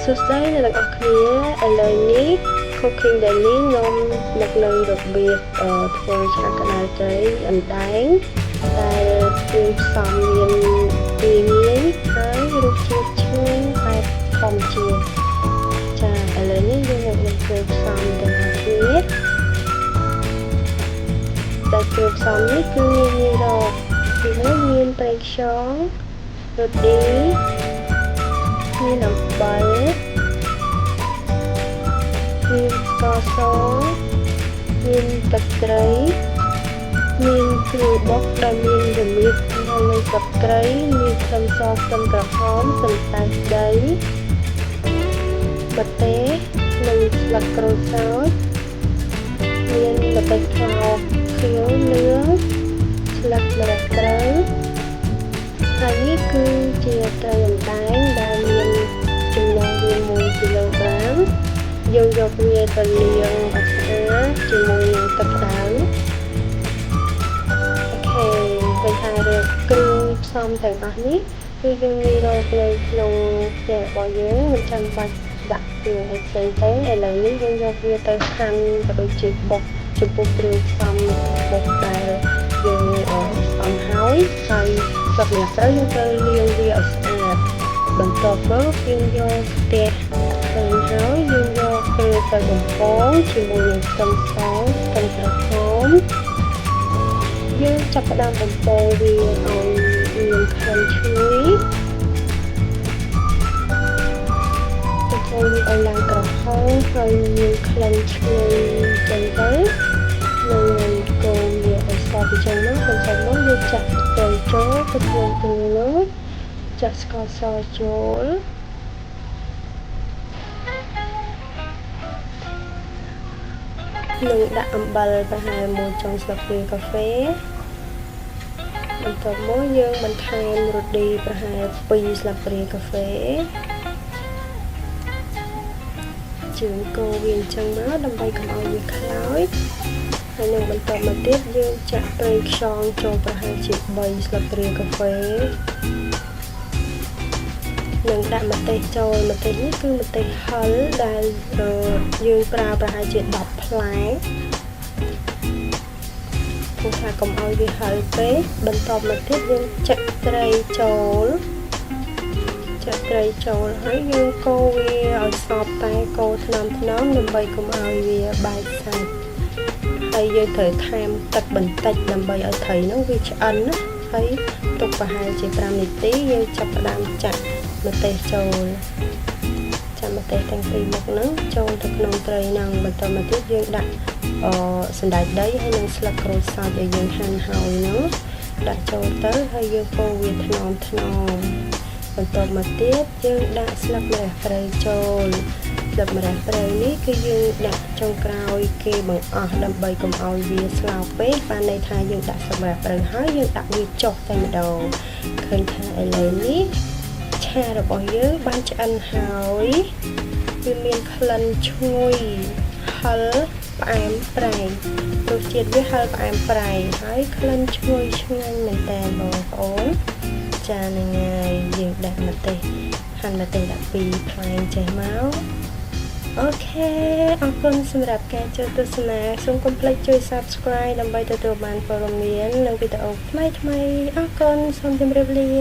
សួស្តីអ្នកទាំងអស់គ្នាឥឡូវនេះ Cooking Daily ខ្ញុំមកនៅរបៀបធ្វើឆាក្តៅត្រីអណ្ដែងដែលគ្រឿងផ្សំមានងាយហើយរសជាតិឈ្ងុយបែបធម្មជាតិចាឥឡូវនេះយើងមកធ្វើផ្សំទាំងអស់គ្នាតែគ្រឿងផ្សំនេះគឺងាយរកពីលើមានប្រេងខ្យងរ៉ូឌីមានអំបិលមានស្ករសមានទឹកត្រីមានគ្រឿងបុកដែលមានរមៀតហើយទឹកត្រីមានខ្ទឹមសខ្ទឹមក្រហមសណ្តែកដីម្ទេសនិងស្លឹកក្រូចសើចមានម្ទេសខ្លោខៀវលឿងស្លឹកម្រះត្រីហើយនេះគឺជាត្រីអណ្ដែងដែលមានចំណងវា1គីឡូក្រាមយើងយកវាទៅលាងឲ្យស្អាតជាមួយនឹងទឹកក្តៅអូខេពេលថាគ្រឿងផ្សំទាំងអស់នេះគឺយើងងាយរកនៅក្នុងផ្ទះរបស់យើងមិនចាំបាច់ដាក់គ្រឿងអីផ្សេងទេឥឡូវនេះយើងយកវាទៅហាន់ទៅដូចជាបុកចំពោះគ្រឿងផ្សំបុកដែលយើងផ្សំហើយស្លឹកម្រះត្រូវយើងត្រូវលាងវាឲ្យស្អាតបន្ទាប់មកយើងយកផ្ទះទៅហើយយើងយកគ្រឿងទៅបំពងជាមួយនឹងខ្ទឹមសខ្ទឹមក្រហមយើងចាប់ផ្ដើមបំពងវាឲ្យមានក្លិនឈ្ងុយបំពងវាឲ្យឡើងក្រហមហើយមានក្លិនឈ្ងុយចឹងទៅនឹងកូរវាឲ្យសព្វចឹងមកបន្ទាប់មកយើងចាក់ទៅចូលទៅធ្វើនោះចាក់ស្ករសចូលនឹងដាក់អំបិលប្រហែល1ចុងស្លាបព្រាកាហ្វេបន្ទាប់មកយើងបន្ថែមរ៉ូឌីប្រហែល2ស្លាបព្រាកាហ្វេជើងកូរវាអញ្ចឹងមកដើម្បីកុំឲ្យវាខ្លោចហើយនឹងបន្តមកទៀតយើងចាក់ប្រេងខ្យងចូលប្រហែលជា3ស្លាបព្រាកាហ្វេនឹងដាក់ម្ទេសចូលម្ទេសនេះគឺម្ទេសហឹរដែលយើងប្រើប្រហែលជា10ផ្លែព្រោះថាកុំឲ្យវាហឹរពេកបន្តមកទៀតយើងចាក់ត្រីចូលហើយយើងកូរវាឲ្យសព្វតែកូរថ្នមដើម្បីកុំឲ្យវាបែកសាច់ហើយយើងត្រូវថែមទឹកបន្តិចដើម្បីឲ្យត្រីនោះវាឆ្អិនណាហើយទុកប្រហែលជា5នាទីយើងចាប់ផ្ដើមចាក់ម្ទេសចូលចាក់ម្ទេសទាំងពីរមុខហ្នឹងចូលទៅក្នុងត្រីហ្នឹងបន្តមកទៀតយើងដាក់សណ្តែកដីហើយនិងស្លឹកក្រូចសើចដែលយើងហាន់ហើយហ្នឹងដាក់ចូលទៅហើយយើងកូរវាថ្នមបន្តមកទៀតយើងដាក់ស្លឹកម្រះព្រៅចូលស្លឹកម្រះព្រៅនេះគឺយើងដាក់ចុងក្រោយគេបង្អស់ដើម្បីកុំឲ្យវាស្លោពេកបានន័យថាយើងដាក់ស្លឹកម្រះព្រៅហើយយើងដាក់វាចុះតែម្ដងឃើញថាឥឡូវនេះឆារបស់យើងបានឆ្អិនហើយវាមានក្លិនឈ្ងុយហឹរផ្អែមប្រៃរសជាតិវាហឹរផ្អែមប្រៃហើយក្លិនឈ្ងុយឆ្ងាញ់មែនតើបងប្អូនចាហ្នឹងហើយយើងដាក់ម្ទេសហាន់ម្ទេសដាក់2ផ្លែចេះមកអូខេអរគុណសម្រាប់ការចូលទស្សនាសូមកុំភ្លេចជួយ Subscribe ដើម្បីទទួលបានព័ត៌មាននិងវីដេអូថ្មីៗអរគុណសូមជម្រាបលា